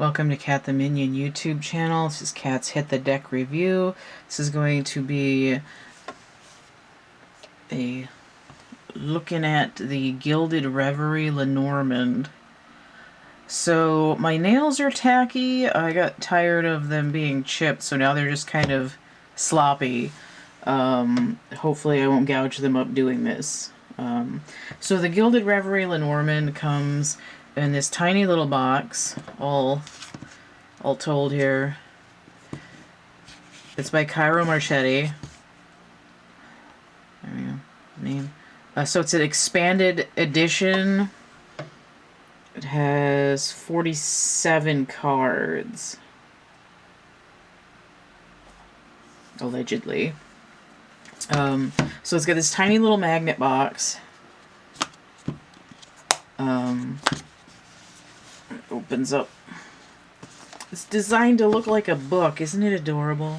Welcome to Cat the Minion YouTube channel. This is Cat's Hit the Deck review. This is going to be a looking at the Gilded Reverie Lenormand. So my nails are tacky. I got tired of them being chipped, so now they're just kind of sloppy. Hopefully I won't gouge them up doing this. So the Gilded Reverie Lenormand comes in this tiny little box, all told here. It's by Ciro Marchetti. There we go. Name. So it's an expanded edition. It has 47 cards. Allegedly. So it's got this tiny little magnet box. It opens up. It's designed to look like a book. Isn't it adorable?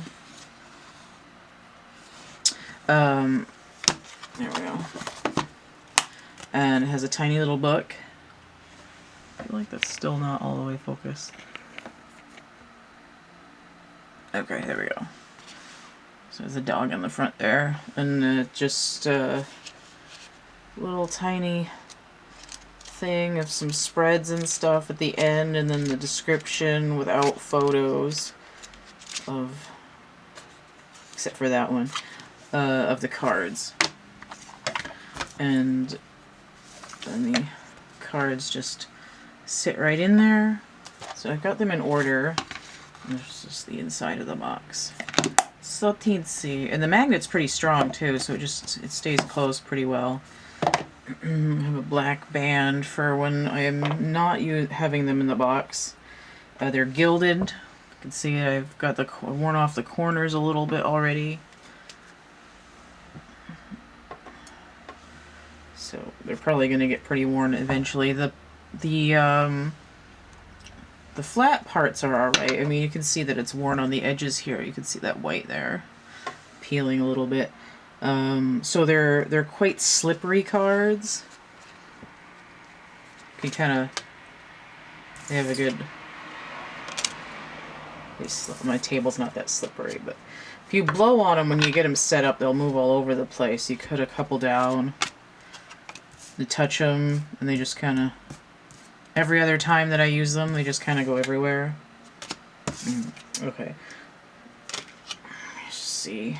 There we go. And it has a tiny little book. I feel like that's still not all the way focused. Okay, there we go. So there's a dog on the front there. And just a little tiny thing of some spreads and stuff at the end, and then the description without photos of, except for that one, of the cards. And then the cards just sit right in there. So I've got them in order. And there's just the inside of the box. So teensy. And the magnet's pretty strong too, so it stays closed pretty well. I have a black band for when I am not having them in the box. They're gilded. You can see I've got worn off the corners a little bit already. So they're probably going to get pretty worn eventually. The flat parts are alright. I mean, you can see that it's worn on the edges here. You can see that white there peeling a little bit. So they're quite slippery cards. You kind of, they have a good, my table's not that slippery, but if you blow on them when you get them set up, they'll move all over the place. You cut a couple down, you touch them, and they just kind of, every other time that I use them, they just kind of go everywhere. Okay. Let's see.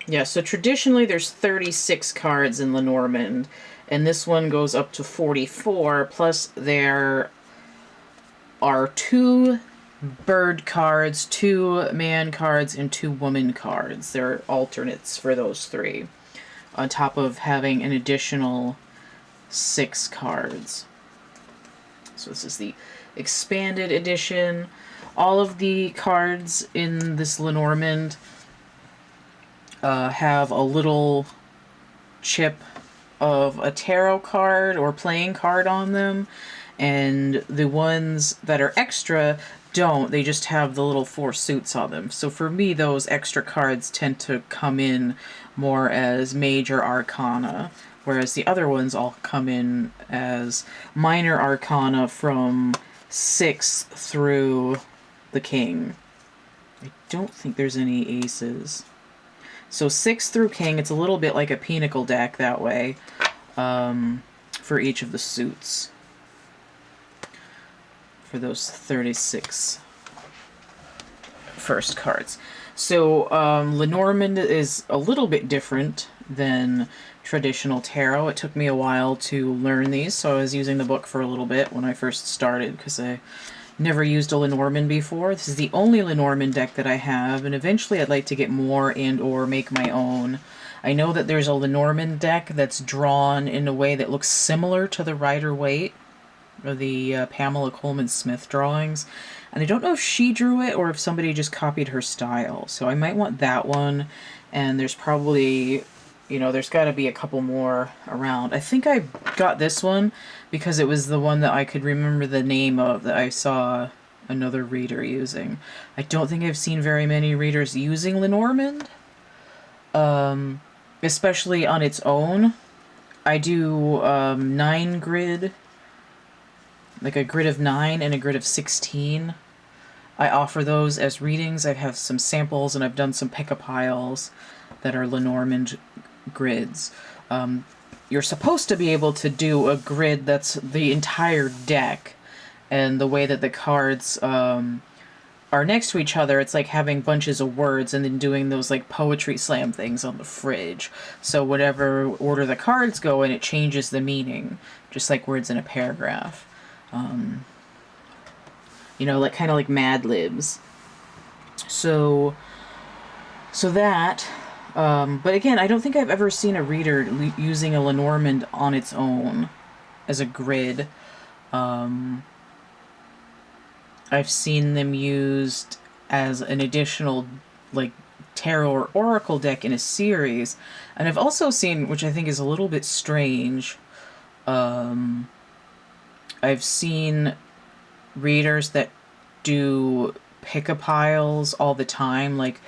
Yeah, so traditionally there's 36 cards in Lenormand, and this one goes up to 44, plus there are 2 bird cards, 2 man cards, and 2 woman cards. They're alternates for those 3, on top of having an additional 6 cards. So this is the expanded edition. All of the cards in this Lenormand have a little chip of a tarot card or playing card on them, and the ones that are extra don't. They just have the little 4 suits on them. So for me, those extra cards tend to come in more as major arcana, whereas the other ones all come in as minor arcana from 6 through the king. I don't think there's any aces. So 6 through king, it's a little bit like a pinnacle deck that way, for each of the suits. For those 36 first cards. So Lenormand is a little bit different than traditional tarot. It took me a while to learn these, so I was using the book for a little bit when I first started, because I never used a Lenormand before. This is the only Lenormand deck that I have, and eventually I'd like to get more and or make my own. I know that there's a Lenormand deck that's drawn in a way that looks similar to the Rider-Waite, or the Pamela Coleman Smith drawings, and I don't know if she drew it or if somebody just copied her style, so I might want that one. And there's probably, you know, there's got to be a couple more around. I think I got this one because it was the one that I could remember the name of, that I saw another reader using. I don't think I've seen very many readers using Lenormand, especially on its own. I do 9 grid, like a grid of 9 and a grid of 16. I offer those as readings. I have some samples and I've done some pick-a-piles that are Lenormand grids. You're supposed to be able to do a grid that's the entire deck, and the way that the cards are next to each other, it's like having bunches of words and then doing those like poetry slam things on the fridge. So whatever order the cards go in, it changes the meaning, just like words in a paragraph. You know, like kind of like Mad Libs. So that. But again, I don't think I've ever seen a reader using a Lenormand on its own as a grid. I've seen them used as an additional, like, tarot or oracle deck in a series. And I've also seen, which I think is a little bit strange, I've seen readers that do pick-a-piles all the time, like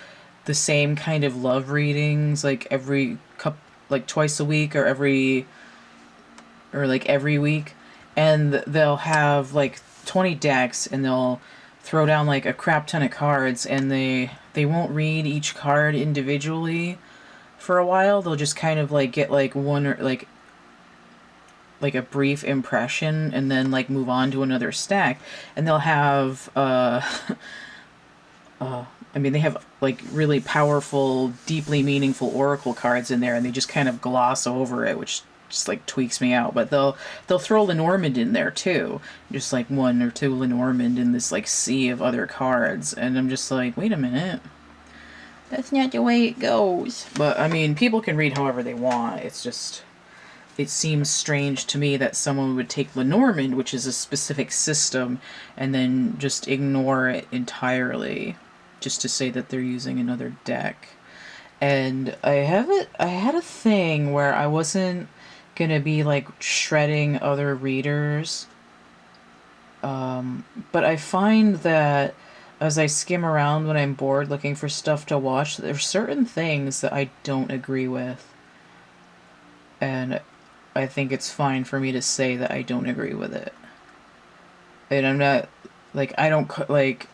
the same kind of love readings, like like twice a week or every week, and they'll have like 20 decks and they'll throw down like a crap ton of cards, and they won't read each card individually for a while. They'll just kind of like get like one or like a brief impression and then like move on to another stack, and they'll have they have like really powerful, deeply meaningful oracle cards in there, and they just kind of gloss over it, which just like tweaks me out. But they'll throw Lenormand in there too, just like 1 or 2 Lenormand in this like sea of other cards, and I'm just like, wait a minute, that's not the way it goes. But I mean, people can read however they want. It's just, it seems strange to me that someone would take Lenormand, which is a specific system, and then just ignore it entirely, just to say that they're using another deck. And I had a thing where I wasn't gonna be like shredding other readers, but I find that as I skim around when I'm bored looking for stuff to watch, there's certain things that I don't agree with, and I think it's fine for me to say that I don't agree with it. And I'm not like, I don't like,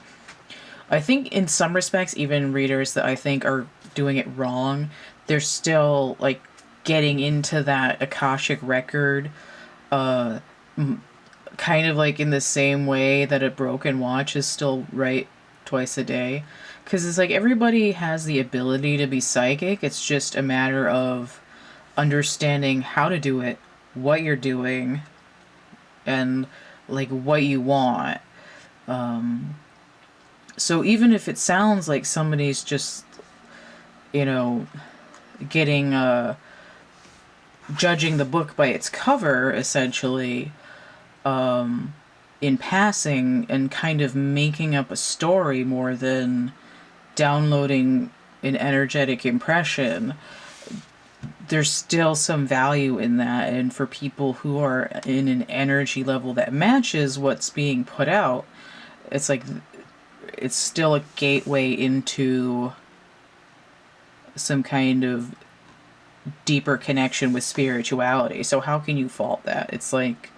I think in some respects, even readers that I think are doing it wrong, they're still like getting into that Akashic record, kind of like in the same way that a broken watch is still right twice a day. Because it's like everybody has the ability to be psychic. It's just a matter of understanding how to do it, what you're doing, and like what you want. So even if it sounds like somebody's just, you know, getting judging the book by its cover, essentially, in passing, and kind of making up a story more than downloading an energetic impression, there's still some value in that. And for people who are in an energy level that matches what's being put out, it's like, it's still a gateway into some kind of deeper connection with spirituality. So how can you fault that? It's like,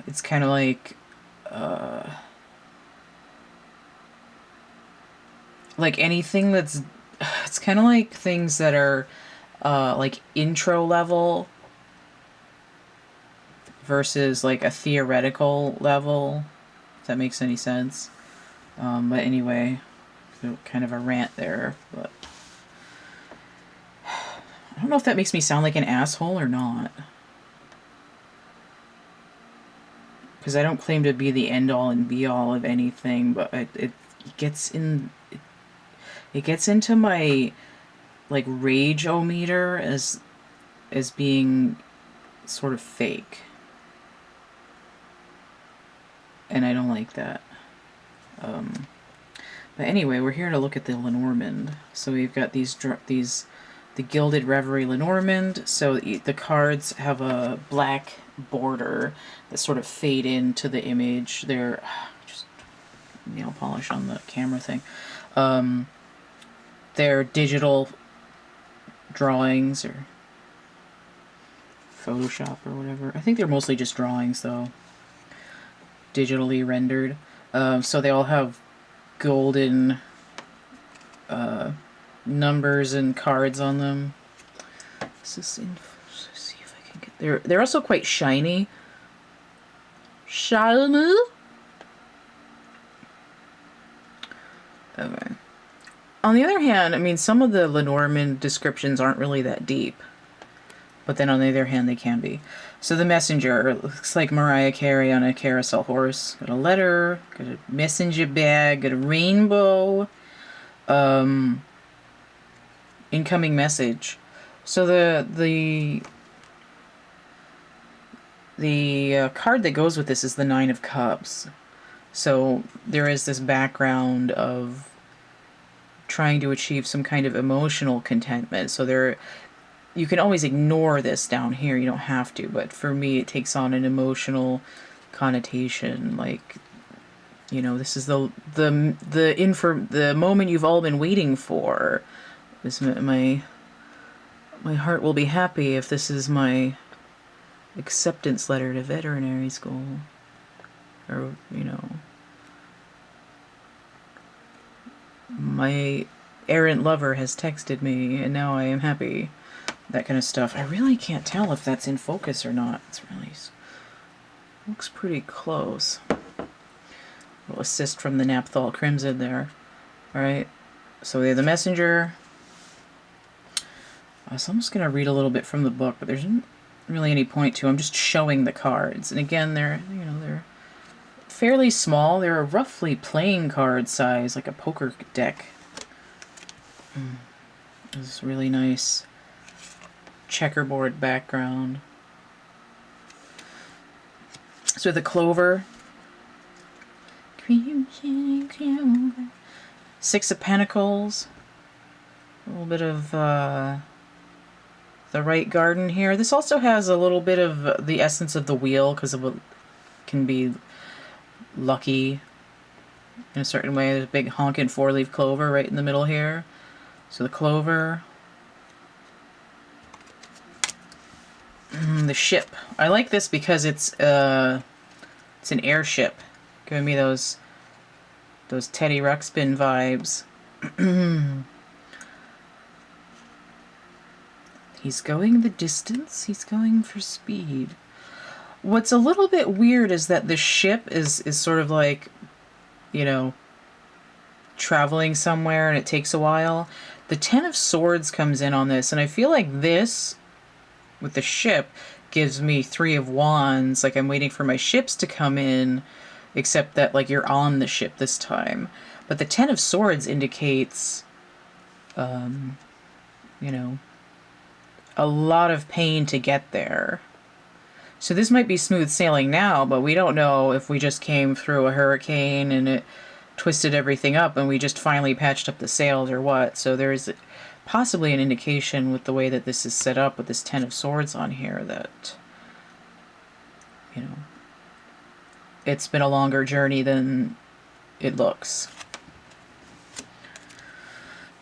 it's kind of like anything that's, it's kind of like things that are like intro level versus like a theoretical level, if that makes any sense. But anyway, kind of a rant there, but I don't know if that makes me sound like an asshole or not, because I don't claim to be the end all and be all of anything, but it gets in, it gets into my like rage-o-meter as being sort of fake, and I don't like that. But anyway, we're here to look at the Lenormand. So we've got these the Gilded Reverie Lenormand. So the cards have a black border that sort of fade into the image. They're just nail polish on the camera thing. They're digital drawings or Photoshop or whatever. I think they're mostly just drawings though, digitally rendered. So they all have golden numbers and cards on them. Let's see if I can get. They're also quite shiny. Shiny. Okay. On the other hand, I mean, some of the Lenormand descriptions aren't really that deep. But then on the other hand, they can be. So the messenger looks like Mariah Carey on a carousel horse. Got a letter, got a messenger bag, got a rainbow. Incoming message. So the card that goes with this is the Nine of Cups. So there is this background of trying to achieve some kind of emotional contentment. So there, you can always ignore this down here. You don't have to, but for me, it takes on an emotional connotation. Like, you know, this is the moment you've all been waiting for. This my heart will be happy if this is my acceptance letter to veterinary school, or you know, my errant lover has texted me and now I am happy. That kind of stuff. I really can't tell if that's in focus or not. It's really looks pretty close. A little assist from the Naphthol Crimson there. Alright, so we have the messenger. So I'm just going to read a little bit from the book, but there's not really any point to. I'm just showing the cards. And again, they're fairly small. They're a roughly playing card size, like a poker deck. This is really nice checkerboard background. So the clover. Six of Pentacles. A little bit of the right garden here. This also has a little bit of the essence of the wheel because of it can be lucky in a certain way. There's a big honking four-leaf clover right in the middle here. So the clover. The ship. I like this because it's an airship, giving me those Teddy Ruxpin vibes. He's going the distance. He's going for speed. What's a little bit weird is that the ship is sort of like, you know, traveling somewhere and it takes a while. The Ten of Swords comes in on this, and I feel like this, with the ship, gives me Three of Wands. Like I'm waiting for my ships to come in, except that like you're on the ship this time. But the Ten of Swords indicates, you know, a lot of pain to get there. So this might be smooth sailing now, but we don't know if we just came through a hurricane and it twisted everything up and we just finally patched up the sails or what. So there's possibly an indication with the way that this is set up with this Ten of Swords on here that, you know, it's been a longer journey than it looks.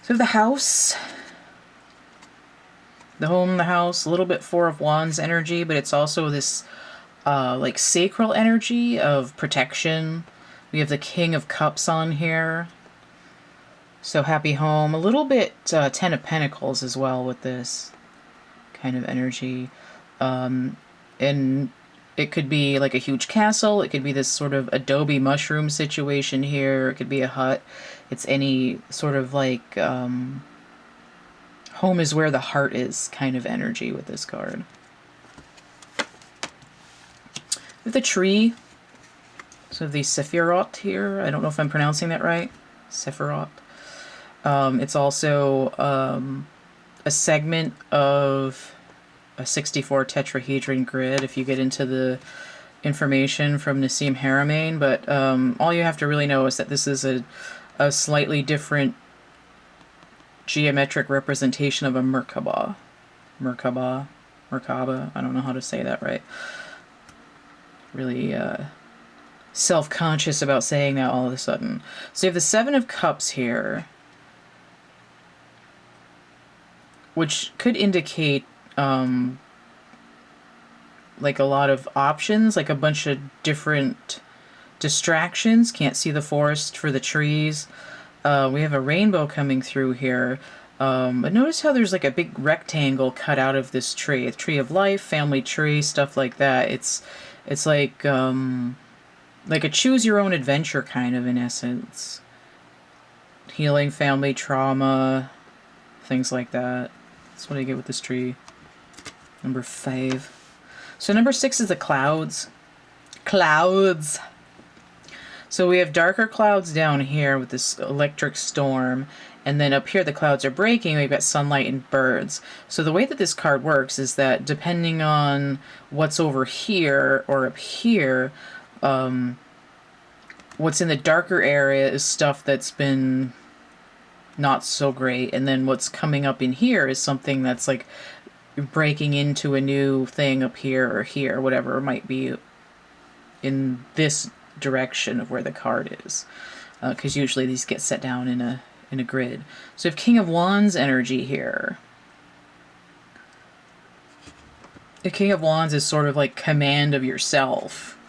So the house. The home, the house, a little bit Four of Wands energy, but it's also this like sacral energy of protection. We have the King of Cups on here. So happy home. A little bit Ten of Pentacles as well with this kind of energy. And it could be like a huge castle. It could be this sort of adobe mushroom situation here. It could be a hut. It's any sort of like... home is where the heart is kind of energy with this card. With the tree, so the Sephiroth here. I don't know if I'm pronouncing that right. Sephiroth. It's also a segment of a 64 tetrahedron grid if you get into the information from Nassim Haramein, but all you have to really know is that this is a slightly different geometric representation of a Merkaba. Merkaba, I don't know how to say that right. Really self-conscious about saying that all of a sudden. So you have the Seven of Cups here, which could indicate like a lot of options, like a bunch of different distractions. Can't see the forest for the trees. We have a rainbow coming through here. But notice how there's like a big rectangle cut out of this tree. A tree of life, family tree, stuff like that. It's like a choose your own adventure kind of, in essence. Healing family trauma, things like that. That's what I get with this tree. Number 5. So number 6 is the clouds. Clouds. So we have darker clouds down here with this electric storm, and then up here the clouds are breaking. We've got sunlight and birds. So the way that this card works is that depending on what's over here or up here, what's in the darker area is stuff that's been not so great, and then what's coming up in here is something that's like breaking into a new thing up here or here, whatever it might be in this direction of where the card is, because usually these get set down in a grid. So we have King of Wands energy here. The King of Wands is sort of like command of yourself.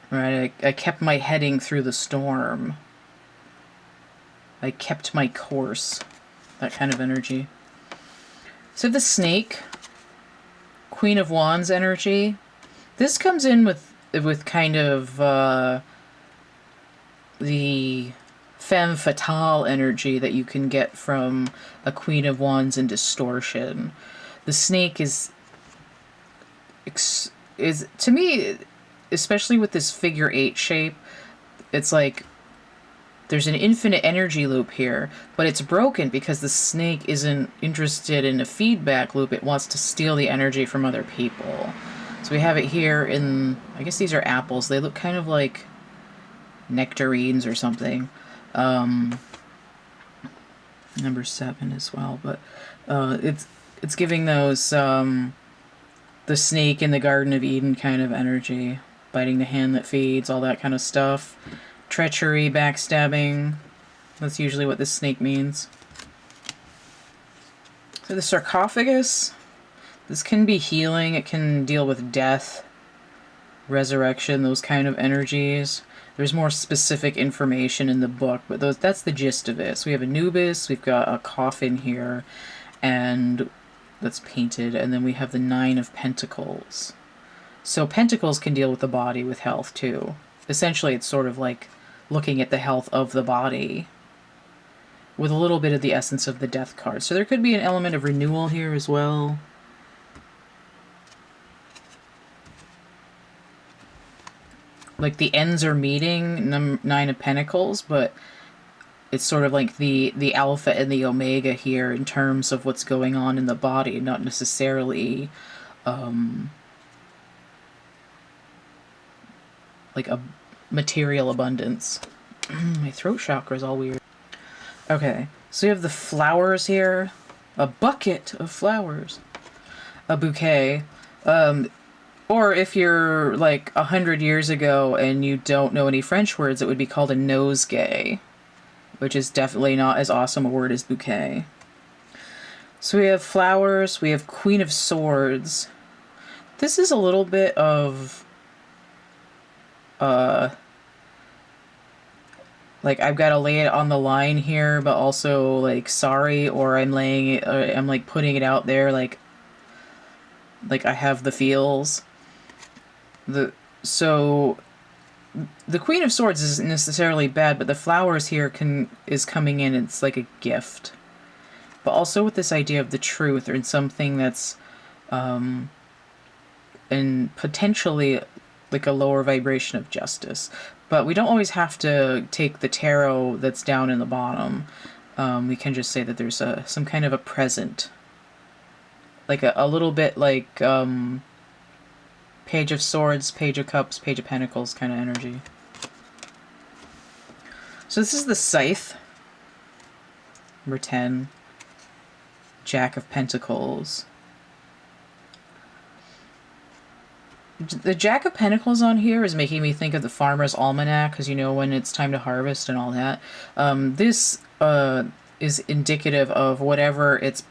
Right, I kept my heading through the storm. I kept my course. That kind of energy. So the Snake, Queen of Wands energy. This comes in with kind of the femme fatale energy that you can get from a Queen of Wands in distortion. The Snake is to me, especially with this figure 8 shape, it's like there's an infinite energy loop here, but it's broken because the snake isn't interested in a feedback loop. It wants to steal the energy from other people. So we have it here in, I guess these are apples. They look kind of like nectarines or something. Number 7 as well, but it's giving those the snake in the Garden of Eden kind of energy, biting the hand that feeds, all that kind of stuff. Treachery, backstabbing. That's usually what this snake means. So the sarcophagus, this can be healing. It can deal with death, resurrection, those kind of energies. There's more specific information in the book, but that's the gist of it. So we have Anubis, we've got a coffin here, and that's painted, and then we have the 9 of Pentacles. So Pentacles can deal with the body, with health too. Essentially, it's sort of like looking at the health of the body with a little bit of the essence of the Death card. So there could be an element of renewal here as well. Like the ends are meeting, 9 of Pentacles, but it's sort of like the alpha and the omega here in terms of what's going on in the body, not necessarily like a material abundance. My throat chakra is all weird. Okay, so you have the flowers here. A bucket of flowers. A bouquet. Or if you're like 100 years ago and you don't know any French words, it would be called a nosegay, which is definitely not as awesome a word as bouquet. So we have flowers. We have Queen of Swords. This is a little bit of like I've got to lay it on the line here, but also like sorry, or I'm laying it, I'm like putting it out there, like I have the feels. So the Queen of Swords isn't necessarily bad, but the flowers here is coming in. It's like a gift, but also with this idea of the truth, or in something that's and potentially like a lower vibration of justice. But we don't always have to take the tarot that's down in the bottom. We can just say that there's some kind of a present. Like a little bit like Page of Swords, Page of Cups, Page of Pentacles kind of energy. So this is the Scythe. Number 10, Jack of Pentacles. The Jack of Pentacles on here is making me think of the Farmer's Almanac, because you know when it's time to harvest and all that. This is indicative of whatever it's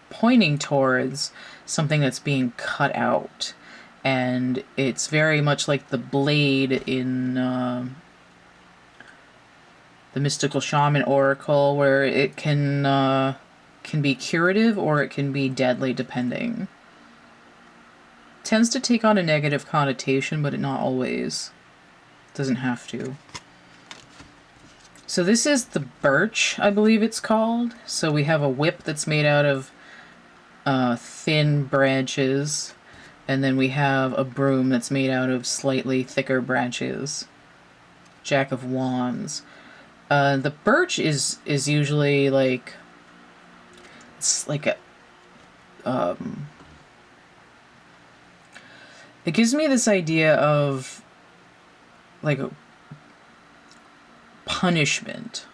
pointing towards, something that's being cut out. And it's very much like the blade in the Mystical Shaman Oracle, where it can be curative or it can be deadly, depending. Tends to take on a negative connotation, but not always. Doesn't have to. So this is the birch, I believe it's called. So we have a whip that's made out of thin branches, and then we have a broom that's made out of slightly thicker branches. Jack of Wands. The birch is usually like, it's like a it gives me this idea of like a punishment,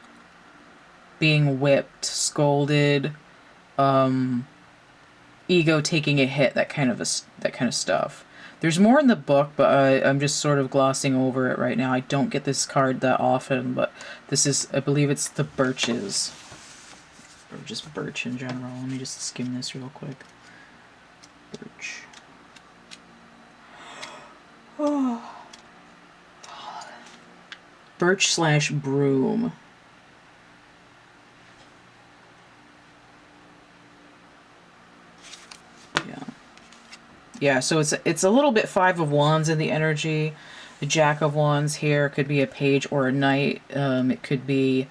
being whipped, scolded, ego taking a hit, that kind of stuff. There's more in the book, but I'm just sort of glossing over it right now. I don't get this card that often, but this is, I believe it's the birches, or just birch in general. Let me just skim this real quick. Birch. Oh. Birch / broom. Yeah, so it's a little bit Five of Wands in the energy. The Jack of Wands here could be a page or a knight. It could be,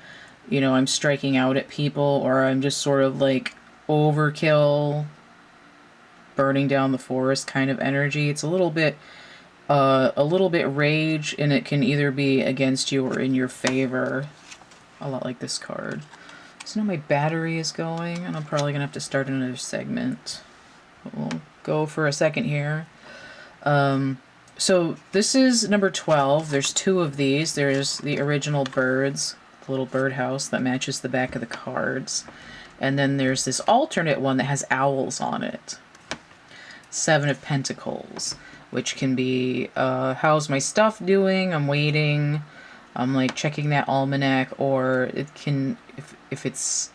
you know, I'm striking out at people, or I'm just sort of like overkill, burning down the forest kind of energy. It's a little bit rage, and it can either be against you or in your favor. A lot like this card. So now my battery is going, and I'm probably gonna have to start another segment. But we'll go for a second here. So this is number 12. There's 2 of these. There's the original birds, the little birdhouse that matches the back of the cards. And then there's this alternate one that has owls on it. 7 of Pentacles, which can be, how's my stuff doing? I'm waiting. I'm like checking that almanac, or it can, if it's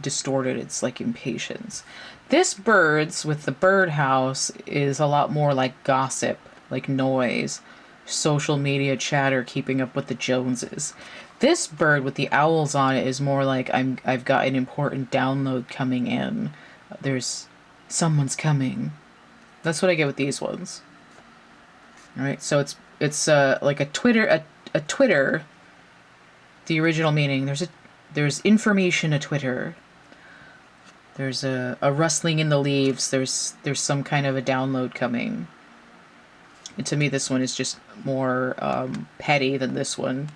distorted, it's like impatience. This birds with the birdhouse is a lot more like gossip, like noise, social media chatter, keeping up with the Joneses. This bird with the owls on it is more like I've got an important download coming in. There's someone's coming. That's what I get with these ones. All right, so it's like a Twitter. The original meaning. There's information a Twitter. There's a rustling in the leaves. There's some kind of a download coming. And to me, this one is just more petty than this one.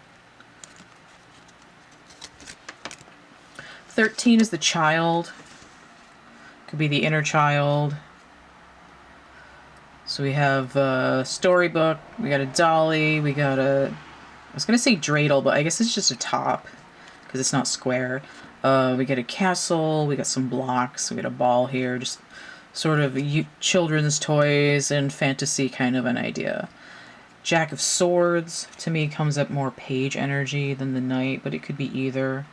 13 is the child. Could be the inner child. So we have a storybook. We got a dolly. We got a, I was gonna say dreidel, but I guess it's just a top because it's not square. We get a castle, we got some blocks, we got a ball here, just sort of children's toys and fantasy kind of an idea. Jack of Swords, to me, comes up more page energy than the knight, but it could be either.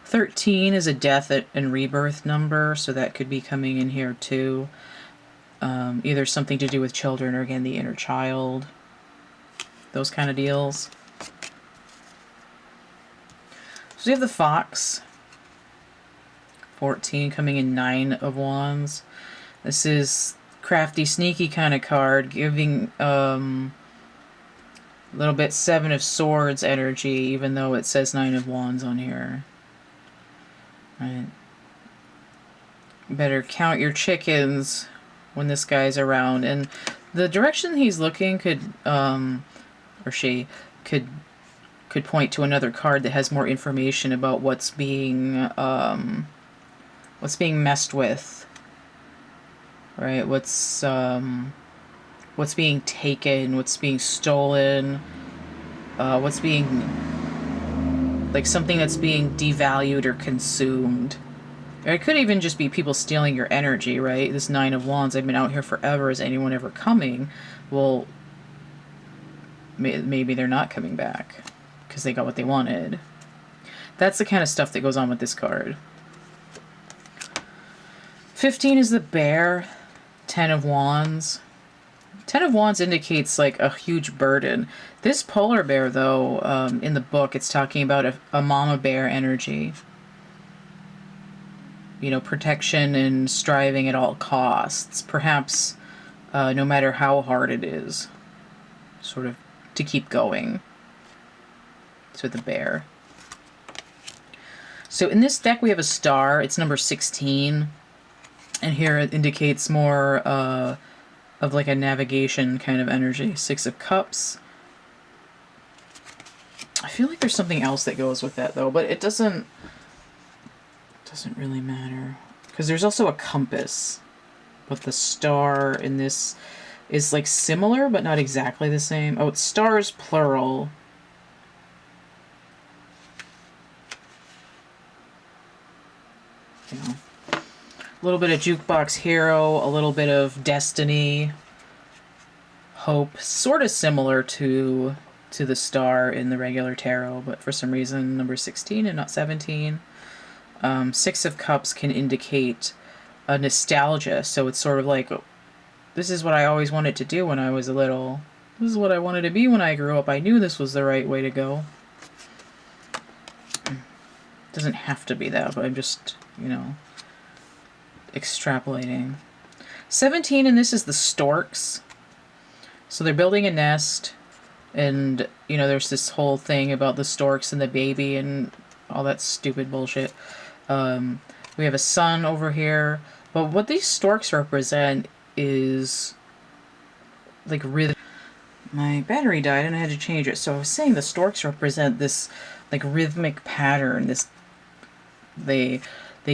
13 is a death and rebirth number, so that could be coming in here too. Either something to do with children or, again, the inner child. Those kind of deals. So we have the Fox. 14 coming in 9 of Wands. This is crafty, sneaky kind of card, giving a little bit 7 of Swords energy, even though it says 9 of Wands on here. Right. Better count your chickens when this guy's around. And the direction he's looking could, or she could point to another card that has more information about what's being messed with, right? What's being taken, what's being stolen, what's being like something that's being devalued or consumed. Or it could even just be people stealing your energy, right? This Nine of Wands, I've been out here forever. Is anyone ever coming? Well, maybe they're not coming back because they got what they wanted. That's the kind of stuff that goes on with this card. 15 is the Bear. 10 of Wands. 10 of Wands indicates like a huge burden. This polar bear, though, in the book, it's talking about a mama bear energy. You know, protection and striving at all costs. Perhaps no matter how hard it is. Sort of to keep going. It's with the bear. So in this deck we have a star. It's number 16. And here it indicates more of like a navigation kind of energy. 6 of Cups. I feel like there's something else that goes with that though, but it doesn't really matter. Because there's also a compass. But the star in this is like similar but not exactly the same. Oh, it's stars plural. You know. A little bit of Jukebox Hero, a little bit of Destiny, Hope, sort of similar to the star in the regular tarot, but for some reason number 16 and not 17. 6 of Cups can indicate a nostalgia, so it's sort of like, this is what I always wanted to do when I was little. This is what I wanted to be when I grew up. I knew this was the right way to go. It doesn't have to be that, but I'm just, you know, extrapolating. 17, and this is the storks. So they're building a nest, and, you know, there's this whole thing about the storks and the baby and all that stupid bullshit. We have a sun over here, but what these storks represent is like rhythm. My battery died and I had to change it. So I was saying the storks represent this like rhythmic pattern. They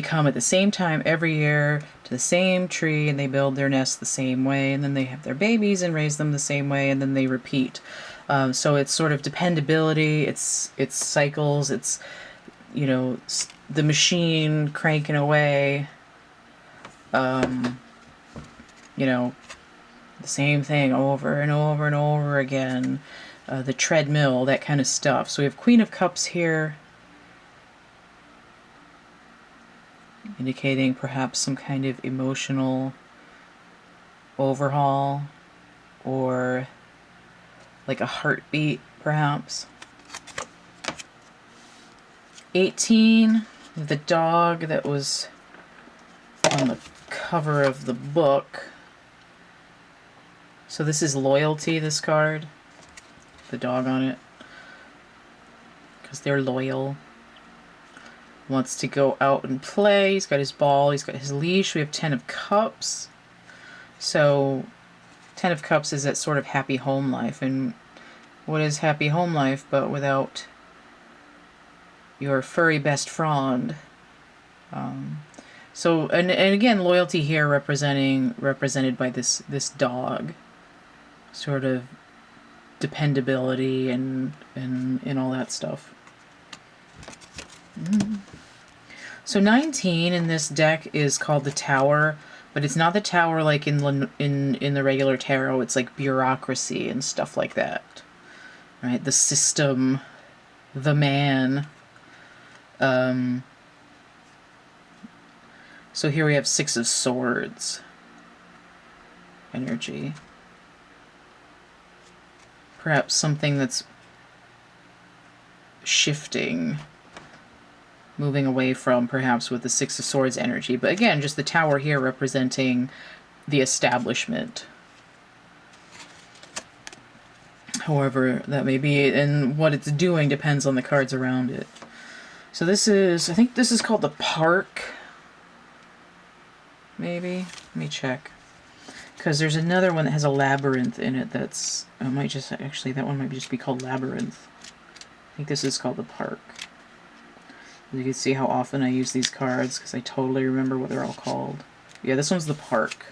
come at the same time every year to the same tree, and they build their nest the same way, and then they have their babies and raise them the same way, and then they repeat. So it's sort of dependability, it's cycles, it's, you know, the machine cranking away, you know, the same thing over and over and over again, the treadmill, that kind of stuff. So we have Queen of Cups here, indicating perhaps some kind of emotional overhaul, or like a heartbeat, perhaps. 18, the dog that was on the cover of the book. So this is loyalty, this card. The dog on it. Because they're loyal. Wants to go out and play. He's got his ball. He's got his leash. We have 10 of Cups. So 10 of Cups is that sort of happy home life. And what is happy home life but without your furry best friend? So and again, loyalty here represented by this dog. Sort of dependability and all that stuff. So 19 in this deck is called the Tower, but it's not the Tower like in the regular tarot. It's like bureaucracy and stuff like that, right? The system, the man. So here we have 6 of Swords energy. Perhaps something that's shifting, moving away from, perhaps with the 6 of Swords energy. But again, just the Tower here representing the establishment. However that may be, and what it's doing depends on the cards around it. So this is, I think this is called the Park. Maybe? Let me check. Because there's another one that has a labyrinth in it that's, it might just, actually that one might just be called Labyrinth. I think this is called the Park. You can see how often I use these cards because I totally remember what they're all called. Yeah, this one's the Park.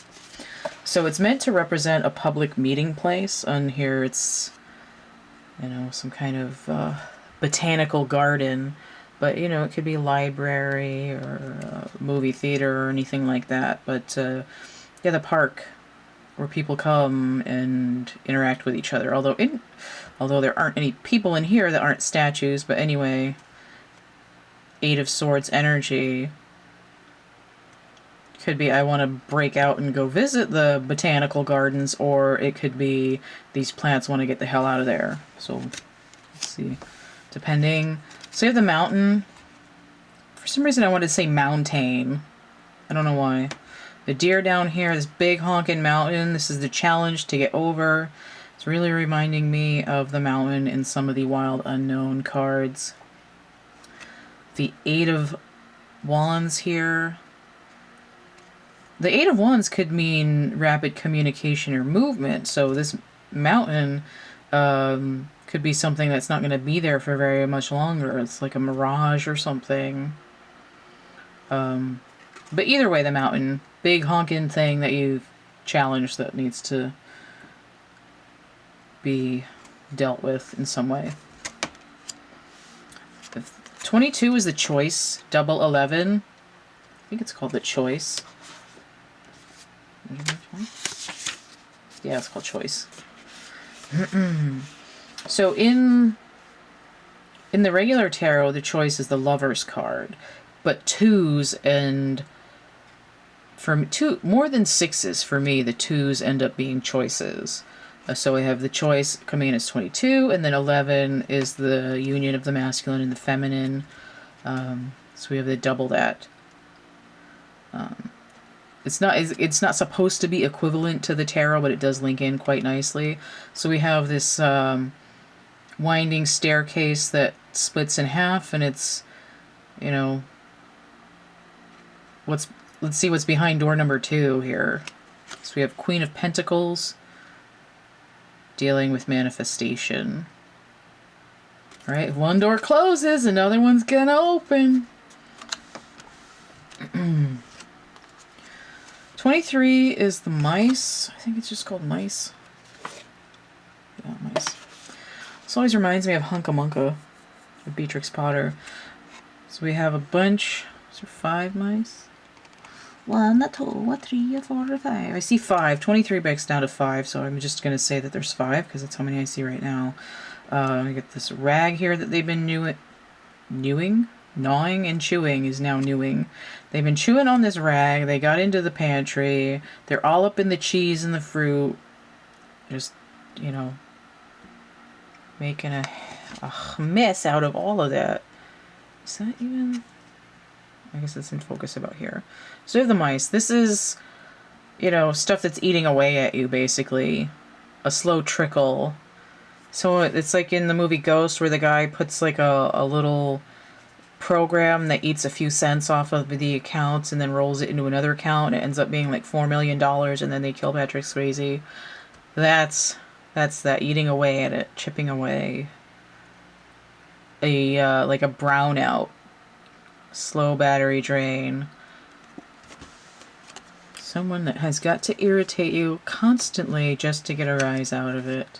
So it's meant to represent a public meeting place. On here it's, you know, some kind of botanical garden, but you know, it could be a library or a movie theater or anything like that. But yeah, the park where people come and interact with each other. Although there aren't any people in here that aren't statues, but anyway, Eight of Swords energy could be I want to break out and go visit the botanical gardens, or it could be these plants want to get the hell out of there. So let's see, depending. So you have the mountain. For some reason I wanted to say mountain. I don't know why. The deer down here, this big honking mountain. This is the challenge to get over. It's really reminding me of the mountain in some of the Wild Unknown cards. The Eight of Wands here. The Eight of Wands could mean rapid communication or movement. So this mountain could be something that's not going to be there for very much longer. It's like a mirage or something. But either way, the mountain, big honking thing that you've challenged that needs to be dealt with in some way. 22 is the choice, double 11. I think it's called the choice. Yeah, it's called choice. So in the regular tarot, the choice is the Lover's card, but twos and more than sixes for me, the twos end up being choices. So we have the choice coming in as 22, and then 11 is the union of the masculine and the feminine. So we have the double that. It's not supposed to be equivalent to the tarot, but it does link in quite nicely. So we have this winding staircase that splits in half, and it's, you know, let's see what's behind door number 2 here. So we have Queen of Pentacles, dealing with manifestation. All right, one door closes, another one's gonna open. 23 is the mice. I think it's just called mice. Yeah, mice. This always reminds me of Hunka Munka, of Beatrix Potter. So we have a bunch. Is there 5 mice? 1, 2, 3, 4, 5. I see 5. 23 breaks down to 5, so I'm just going to say that there's 5 because that's how many I see right now. I get this rag here that they've been gnawing and chewing is now newing. They've been chewing on this rag. They got into the pantry. They're all up in the cheese and the fruit. Just, you know, making a mess out of all of that. Is that even... I guess it's in focus about here. So we have the mice. This is, you know, stuff that's eating away at you, basically. A slow trickle. So it's like in the movie Ghost, where the guy puts like a little program that eats a few cents off of the accounts and then rolls it into another account, and it ends up being like $4 million, and then they kill Patrick Swayze. That's that, eating away at it, chipping away. Like a brownout. Slow battery drain. Someone that has got to irritate you constantly just to get a rise out of it.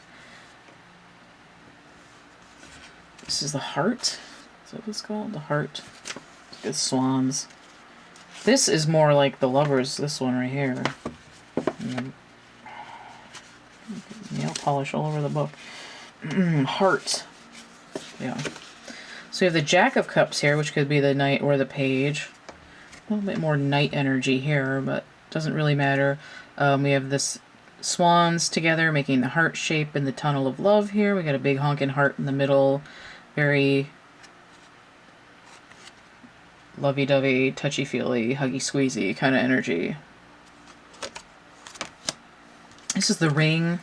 This is the heart. Is that what it's called? The heart. The swans. This is more like the lovers, this one right here. Nail polish all over the book. Heart. Yeah. So we have the Jack of Cups here, which could be the Knight or the Page. A little bit more Knight energy here, but doesn't really matter. We have this swans together, making the heart shape in the tunnel of love here. We got a big honking heart in the middle. Very lovey-dovey, touchy-feely, huggy-squeezy kind of energy. This is the ring.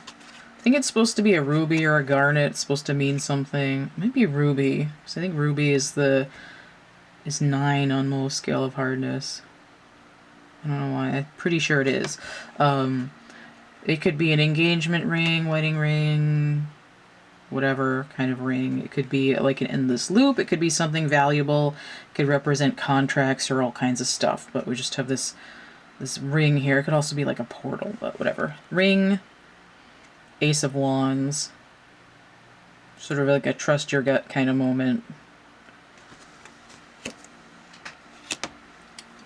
I think it's supposed to be a ruby or a garnet. It's supposed to mean something. Maybe ruby. So I think ruby is 9 on most scale of hardness. I don't know why. I'm pretty sure it is. It could be an engagement ring, wedding ring, whatever kind of ring. It could be like an endless loop. It could be something valuable. It could represent contracts or all kinds of stuff. But we just have this ring here. It could also be like a portal, but whatever. Ring. Ace of Wands. Sort of like a trust your gut kind of moment.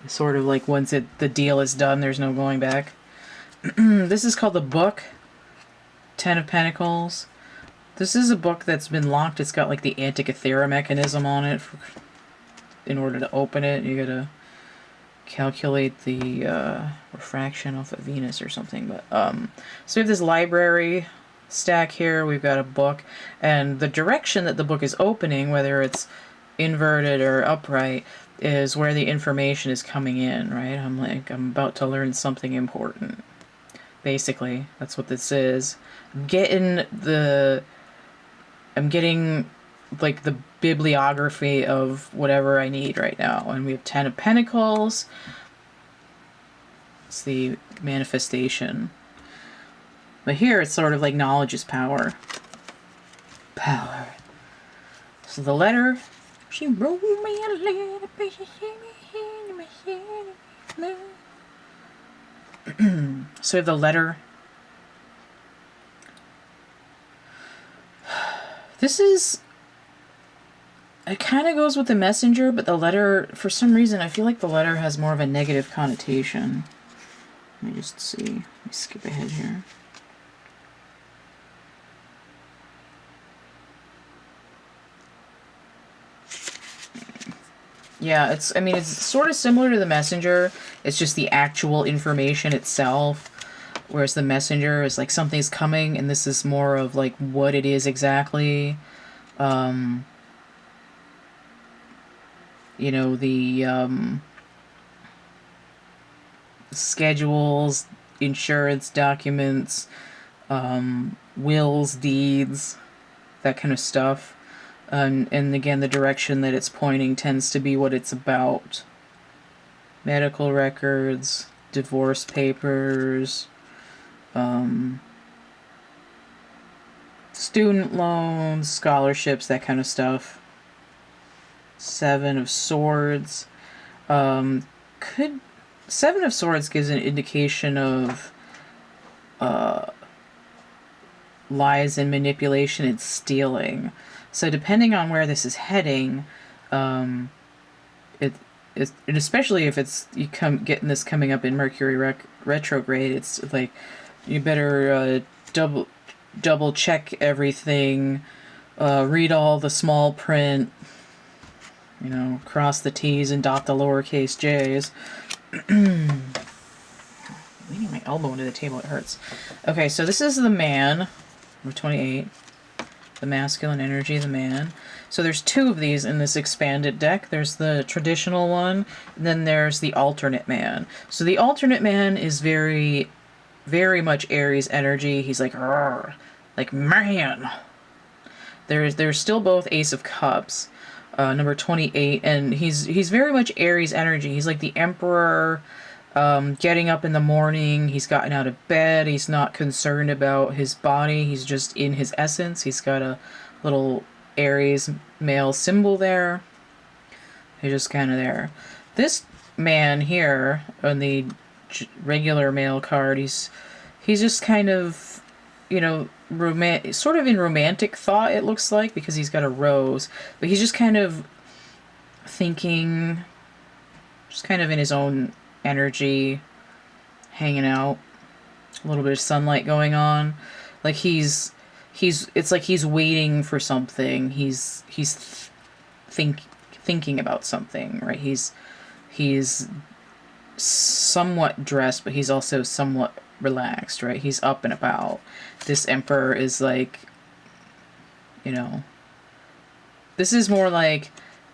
Sort of like once the deal is done, there's no going back. This is called the book, 10 of Pentacles. This is a book that's been locked. It's got like the Antikythera mechanism on it. In order to open it, you gotta calculate the refraction off of Venus or something. But so we have this library stack here. We've got a book, and the direction that the book is opening, whether it's inverted or upright, is where the information is coming in, right? I'm about to learn something important. Basically, that's what this is. I'm getting like the bibliography of whatever I need right now. And we have 10 of Pentacles. It's the manifestation. But here it's sort of like knowledge is power. Power. So the letter, she wrote me a letter. So we have the letter. This is, it kind of goes with the messenger, but the letter, for some reason, I feel like the letter has more of a negative connotation. Let me just see. Let me skip ahead here. Yeah, it's sort of similar to the messenger. It's just the actual information itself. Whereas the messenger is like something's coming, and this is more of like what it is exactly. You know, the schedules, insurance documents, wills, deeds, that kind of stuff. And again, the direction that it's pointing tends to be what it's about. Medical records, divorce papers, student loans, scholarships, that kind of stuff. 7 of Swords. Seven of Swords gives an indication of lies and manipulation and stealing. So depending on where this is heading, and especially if it's getting this coming up in Mercury retrograde, it's like you better double check everything, read all the small print, you know, cross the T's and dot the lowercase J's. Leaning my elbow into the table, it hurts. Okay, so this is the man, number 28. The masculine energy, the man. So there's 2 of these in this expanded deck. There's the traditional one, and then there's the alternate man. So the alternate man is very, very much Aries energy. He's like, man. There's still both Ace of Cups, number 28, and he's very much Aries energy. He's like the Emperor, getting up in the morning. He's gotten out of bed. He's not concerned about his body. He's just in his essence. He's got a little Aries male symbol there. He's just kind of there. This man here on the regular male card, he's just kind of, you know, sort of in romantic thought, it looks like, because he's got a rose. But he's just kind of thinking, just kind of in his own energy, hanging out, a little bit of sunlight going on. Like it's like he's waiting for something. He's thinking about something, right? He's somewhat dressed, but he's also somewhat relaxed, right? He's up and about. This Emperor is like, you know, this is more like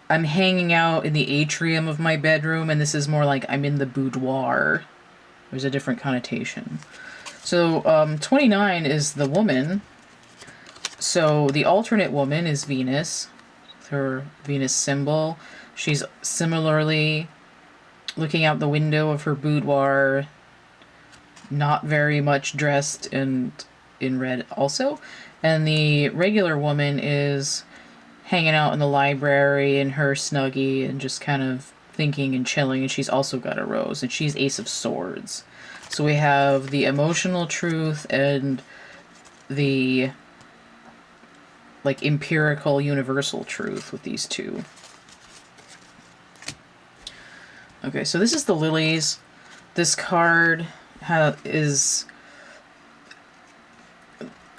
I'm hanging out in the atrium of my bedroom, and this is more like I'm in the boudoir. There's a different connotation. So 29 is the woman. So the alternate woman is Venus, her Venus symbol. She's similarly looking out the window of her boudoir, not very much dressed and in red also. And the regular woman is hanging out in the library in her Snuggie and just kind of thinking and chilling, and she's also got a rose, and she's Ace of Swords. So we have the emotional truth and the like empirical universal truth with these two. Okay, so this is the lilies. This card is...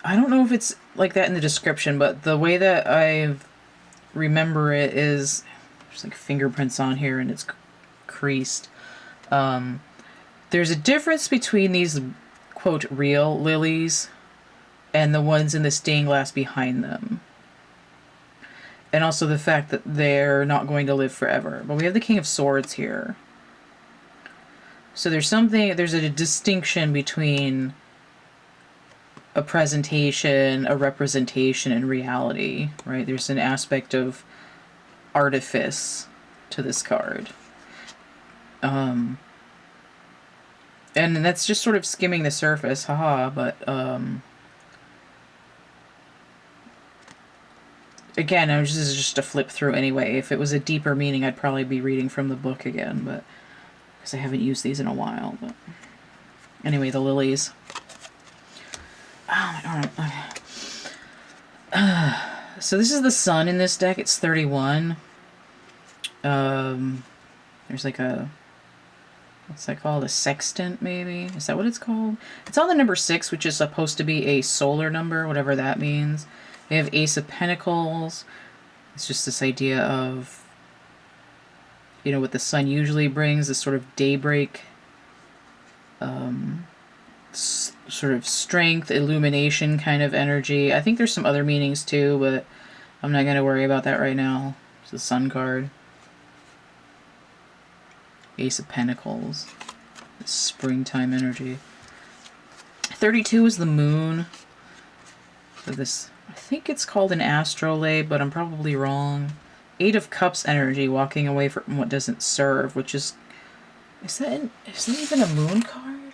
I don't know if it's like that in the description, but the way that I remember it is... There's like fingerprints on here and it's creased. There's a difference between these, quote, real lilies and the ones in the stained glass behind them. And also the fact that they're not going to live forever. But we have the King of Swords here. So there's a distinction between a presentation, a representation, and reality, right? There's an aspect of artifice to this card. And that's just sort of skimming the surface, haha, but again, this is just a flip through anyway. If it was a deeper meaning, I'd probably be reading from the book again, but because I haven't used these in a while. But anyway, the lilies. Oh my god. Okay. So this is the sun in this deck. It's 31. There's like a... What's that called? A sextant, maybe? Is that what it's called? It's on the number 6, which is supposed to be a solar number, whatever that means. We have Ace of Pentacles. It's just this idea of, you know, what the sun usually brings, this sort of daybreak, sort of strength, illumination kind of energy. I think there's some other meanings too, but I'm not going to worry about that right now. It's the sun card. Ace of Pentacles. This springtime energy. 32 is the moon. So this... I think it's called an astrolabe, but I'm probably wrong. 8 of Cups energy, walking away from what doesn't serve, which is... Is that even a moon card?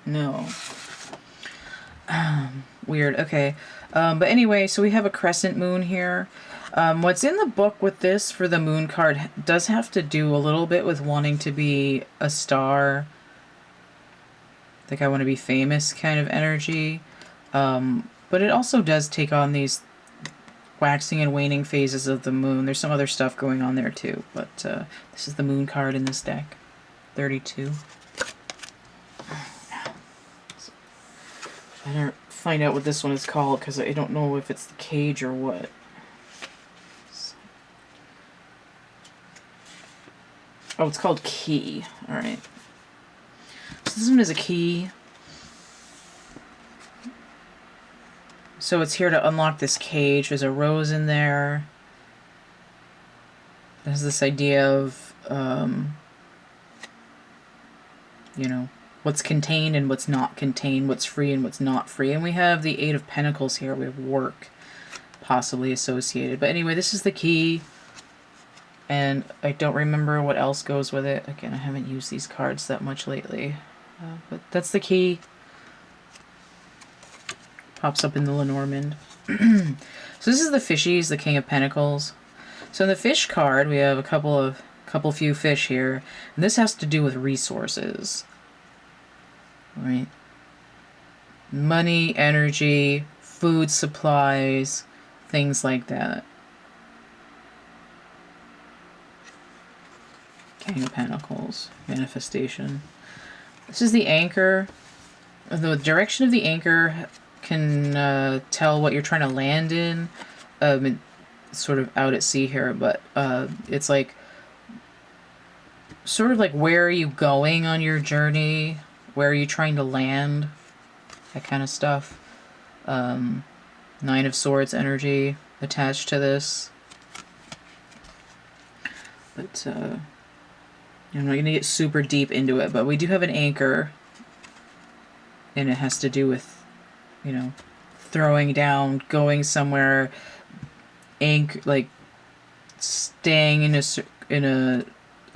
No. Weird, okay. But anyway, so we have a crescent moon here. What's in the book with this for the moon card does have to do a little bit with wanting to be a star. Like I want to be famous kind of energy. But it also does take on these waxing and waning phases of the moon. There's some other stuff going on there too, but this is the moon card in this deck. 32. I don't find out what this one is called because I don't know if it's the cage or what. Oh, it's called Key. Alright. So this one is a key. So it's here to unlock this cage. There's a rose in there. There's this idea of, you know, what's contained and what's not contained, what's free and what's not free. And we have the 8 of Pentacles here. We have work possibly associated. But anyway, this is the key. And I don't remember what else goes with it. Again, I haven't used these cards that much lately. But that's the key. Pops up in the Lenormand. So this is the fishies, the King of Pentacles. So in the fish card, we have a couple few fish here. And this has to do with resources. Right? Money, energy, food supplies, things like that. King of Pentacles, manifestation. This is the anchor. The direction of the anchor can tell what you're trying to land in. It's sort of out at sea here, but it's like sort of like where are you going on your journey? Where are you trying to land? That kind of stuff. 9 of Swords energy attached to this. But I'm not going to get super deep into it, but we do have an anchor. And it has to do with, you know, throwing down, going somewhere, like staying in a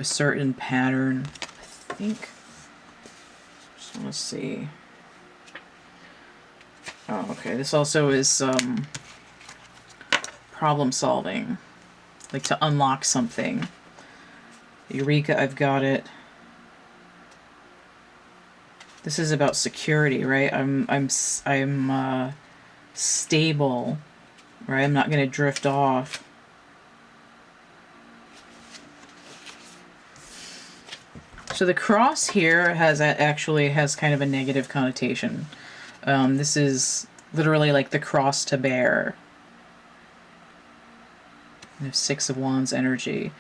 certain pattern. I think. Just want to see. Oh, okay. This also is problem solving, like to unlock something. Eureka, I've got it. This is about security, right? I'm stable, right? I'm not going to drift off. So the cross here actually has kind of a negative connotation. This is literally like the cross to bear. I have 6 of Wands energy.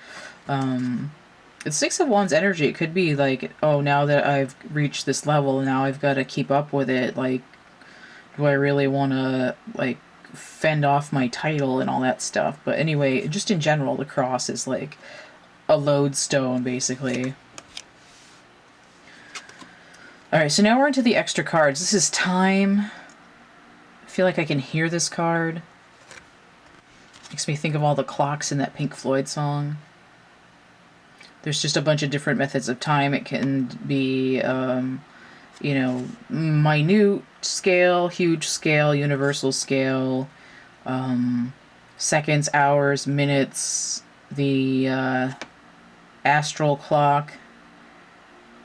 It's 6 of Wands energy. It could be like, oh, now that I've reached this level, now I've got to keep up with it. Like, do I really want to, like, fend off my title and all that stuff? But anyway, just in general, the cross is like a lodestone, basically. Alright, so now we're into the extra cards. This is time. I feel like I can hear this card. Makes me think of all the clocks in that Pink Floyd song. There's just a bunch of different methods of time. It can be, you know, minute scale, huge scale, universal scale, seconds, hours, minutes, the astral clock,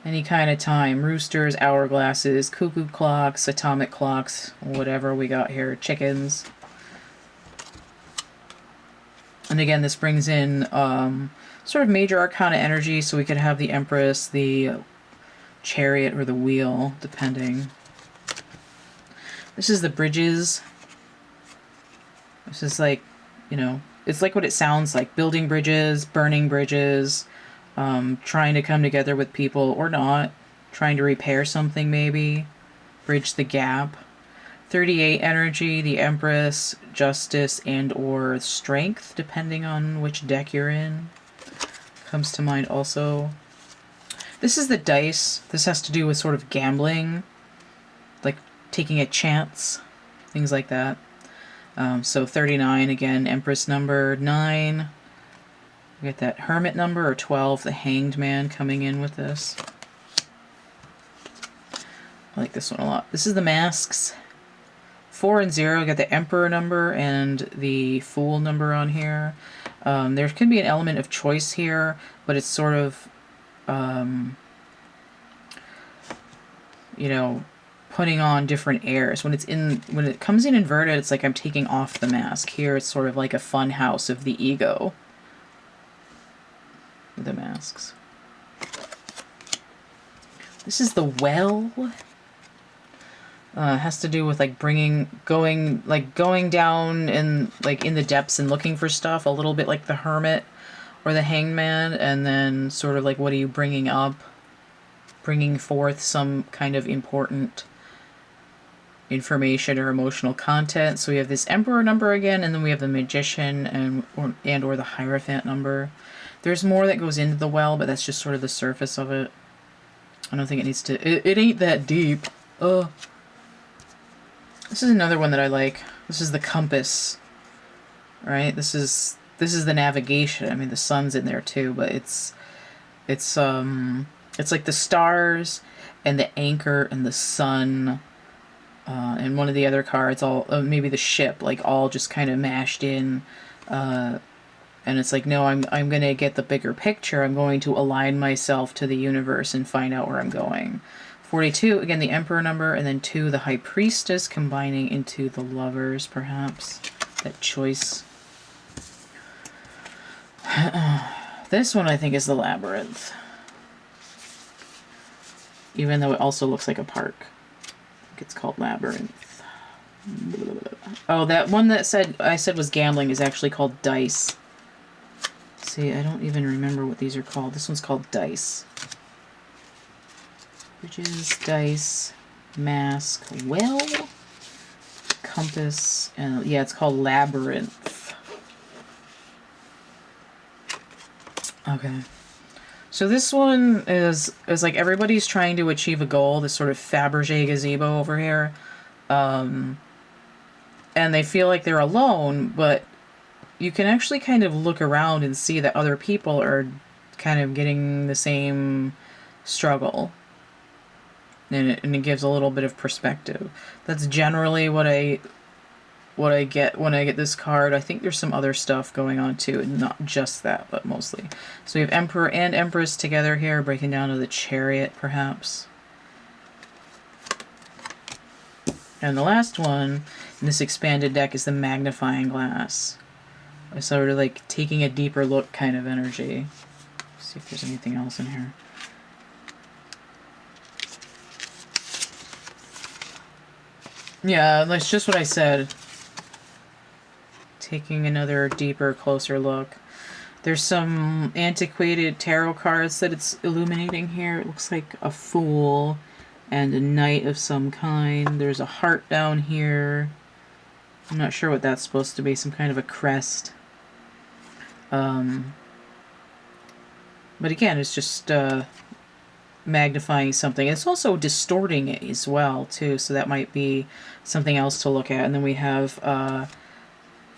any kind of time, roosters, hourglasses, cuckoo clocks, atomic clocks, whatever we got here, chickens. And again, this brings in sort of major arcana energy, so we could have the Empress, the Chariot, or the Wheel, depending. This is the bridges. This is like, you know, it's like what it sounds like. Building bridges, burning bridges, trying to come together with people or not, trying to repair something maybe, bridge the gap. 38 energy, the Empress, Justice, and or Strength, depending on which deck you're in. Comes to mind also. This is the dice. This has to do with sort of gambling, like taking a chance, things like that. So 39, again, Empress number 9. We get that Hermit number, or 12, the Hanged Man coming in with this. I like this one a lot. This is the masks. 4 and 0, got the Emperor number and the Fool number on here. There can be an element of choice here, but it's sort of, you know, putting on different airs. When it comes in inverted, it's like I'm taking off the mask. Here, it's sort of like a fun house of the ego. The masks. This is the Well. Has to do with like going down and like in the depths and looking for stuff, a little bit like the Hermit or the Hanged Man, and then sort of like, what are you bringing up? Bringing forth some kind of important information or emotional content. So we have this Emperor number again, and then we have the Magician and or the Hierophant number. There's more that goes into the Well, but that's just sort of the surface of it. I don't think it needs to... It ain't that deep. Ugh. This is another one that I like. This is the Compass. Right? This is the navigation. I mean, the sun's in there too, but it's like the stars and the anchor and the sun, and one of the other cards, all maybe the ship, like all just kind of mashed in. And it's like, no, I'm going to get the bigger picture. I'm going to align myself to the universe and find out where I'm going. 42, again, the Emperor number, and then 2, the High Priestess, combining into the Lovers, perhaps. That choice. This one, I think, is the Labyrinth. Even though it also looks like a park. I think it's called Labyrinth. Oh, that one that I said was gambling is actually called Dice. See, I don't even remember what these are called. This one's called Dice. Bridges, Dice, Mask, Well, Compass, and yeah, it's called Labyrinth. Okay. So this one is like everybody's trying to achieve a goal, this sort of Fabergé gazebo over here. And they feel like they're alone, but you can actually kind of look around and see that other people are kind of getting the same struggle. And it gives a little bit of perspective. That's generally what I get when I get this card. I think there's some other stuff going on too, not just that, but mostly. So we have Emperor and Empress together here, breaking down to the Chariot, perhaps. And the last one in this expanded deck is the magnifying glass. Sort of like taking a deeper look kind of energy. Let's see if there's anything else in here. Yeah, that's just what I said. Taking another deeper, closer look. There's some antiquated tarot cards that it's illuminating here. It looks like a Fool and a Knight of some kind. There's a heart down here. I'm not sure what that's supposed to be. Some kind of a crest. But again, it's just magnifying something. It's also distorting it as well, too. So that might be something else to look at. And then we have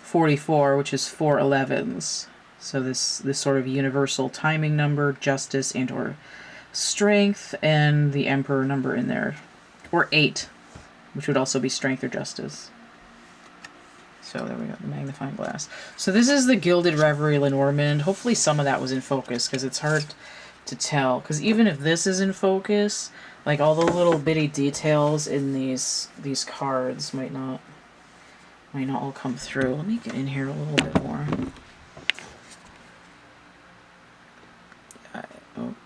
44, which is 4 11s. So this sort of universal timing number, justice and or strength, and the emperor number in there. Or 8, which would also be strength or justice. So there we go, the magnifying glass. So this is the Gilded Reverie Lenormand. Hopefully some of that was in focus, because it's hard to tell. Because even if this is in focus, like all the little bitty details in these cards might not all come through. Let me get in here a little bit more.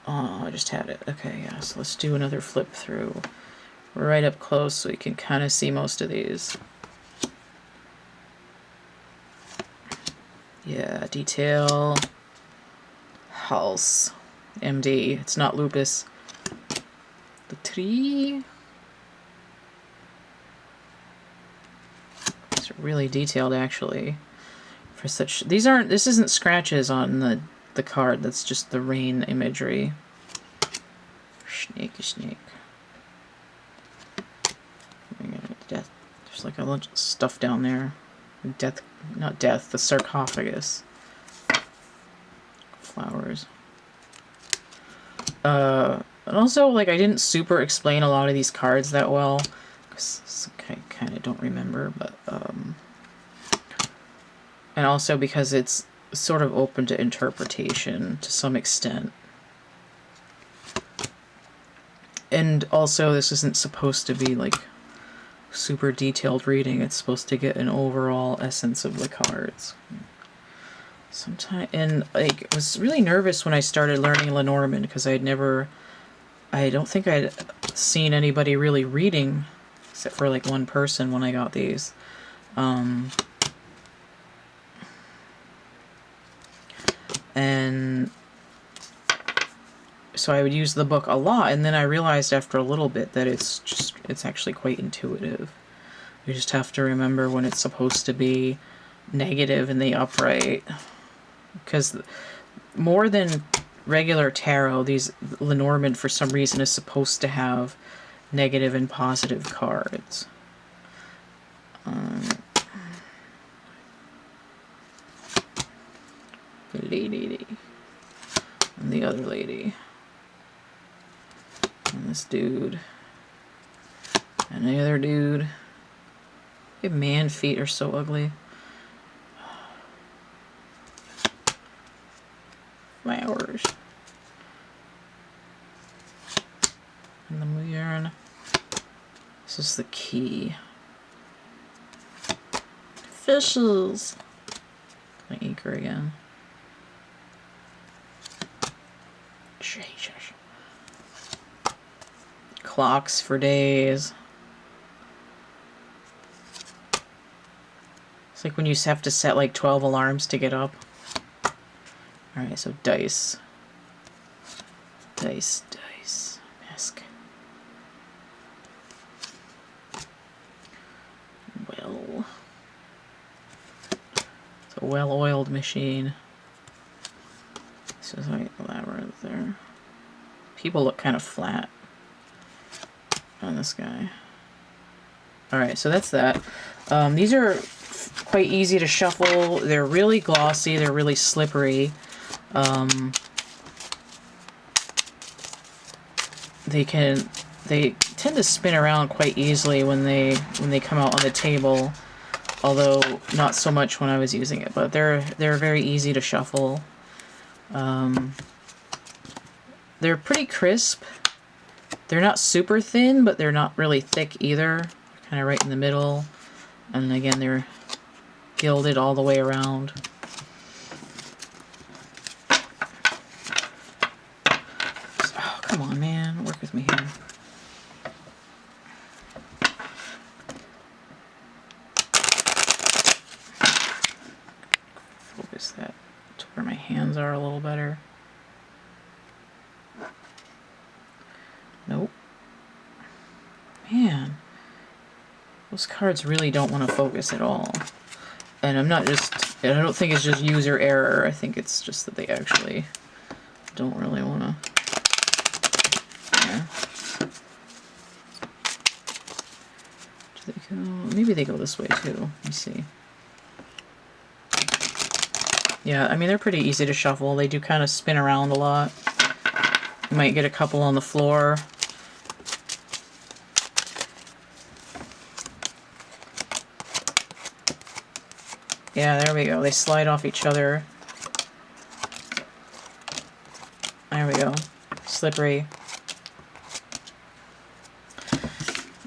Oh, I just had it. Okay, yeah, so let's do another flip through. Right up close so you can kind of see most of these. Yeah, detail. House. MD. It's not lupus. The tree. It's really detailed actually. For such this isn't scratches on the card, that's just the rain imagery. Snake. Death. There's like a bunch of stuff down there. Death, not death, the sarcophagus. Flowers. And also, like, I didn't super explain a lot of these cards that well, because I kind of don't remember, but, and also because it's sort of open to interpretation to some extent. And also, this isn't supposed to be, like, super detailed reading. It's supposed to get an overall essence of the cards. And, like, I was really nervous when I started learning Lenormand, because I don't think I'd seen anybody really reading, except for, like, one person when I got these. And so I would use the book a lot, and then I realized after a little bit that it's actually quite intuitive. You just have to remember when it's supposed to be negative in the upright. Because more than regular tarot, these Lenormand for some reason is supposed to have negative and positive cards. The lady and the other lady and this dude and the other dude. The man feet are so ugly. Flowers and the moon. This is the key. Fishes. My anchor again. Jesus. Clocks for days. It's like when you have to set like 12 alarms to get up. Alright, so dice. Dice. Mask. Well. It's a well-oiled machine. This is like a labyrinth there. People look kind of flat on this guy. Alright, so that's that. These are quite easy to shuffle. They're really glossy. They're really slippery. They tend to spin around quite easily when they come out on the table, although not so much when I was using it. But they're very easy to shuffle. They're pretty crisp. They're not super thin, but they're not really thick either. They're kind of right in the middle. And again, they're gilded all the way around. Oh, come on, man. Work with me here. Focus that to where my hands are a little better. Nope. Man. Those cards really don't want to focus at all. And I don't think it's just user error. I think it's just that they actually don't really want to. Yeah. Do they go? Maybe they go this way too. Let me see. Yeah, I mean, they're pretty easy to shuffle. They do kind of spin around a lot. You might get a couple on the floor. Yeah, there we go. They slide off each other. There we go. Slippery.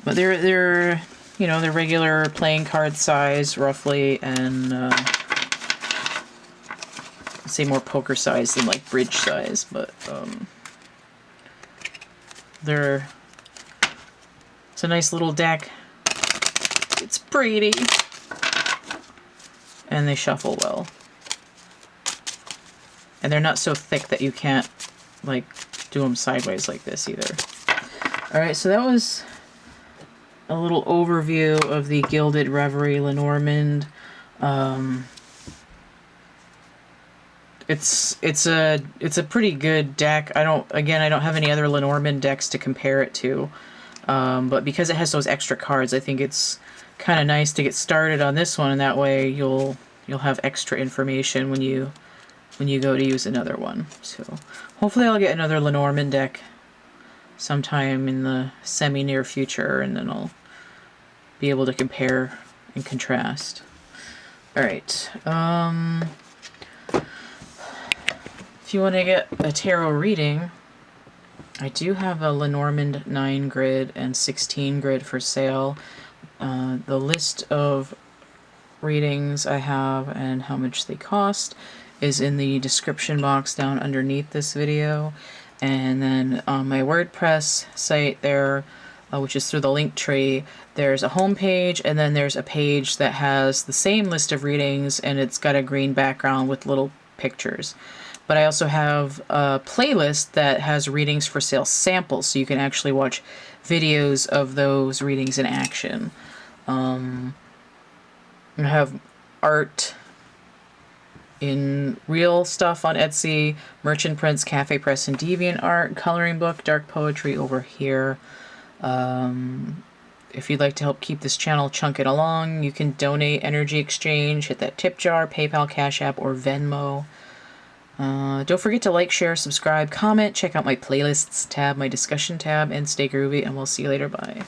But they're you know, they're regular playing card size roughly, and I'd say more poker size than like bridge size, but it's a nice little deck. It's pretty. And they shuffle well. And they're not so thick that you can't, like, do them sideways like this either. Alright, so that was a little overview of the Gilded Reverie Lenormand. It's a pretty good deck. I don't have any other Lenormand decks to compare it to. But because it has those extra cards, I think it's kind of nice to get started on this one, and that way you'll have extra information when you go to use another one. So hopefully I'll get another Lenormand deck sometime in the semi-near future, and then I'll be able to compare and contrast. Alright, if you want to get a tarot reading, I do have a Lenormand 9 grid and 16 grid for sale. The list of readings I have and how much they cost is in the description box down underneath this video. And then on my WordPress site there, which is through the link tree, there's a home page, and then there's a page that has the same list of readings, and it's got a green background with little pictures. But I also have a playlist that has readings for sale samples, so you can actually watch videos of those readings in action. I have art in real stuff on Etsy, merchant prints, cafe press, and deviant art, coloring book, dark poetry over here. If you'd like to help keep this channel chunking along, you can donate, energy exchange, hit that tip jar, PayPal, Cash App, or Venmo. Don't forget to like, share, subscribe, comment, check out my playlists tab, my discussion tab, and stay groovy, and we'll see you later. Bye.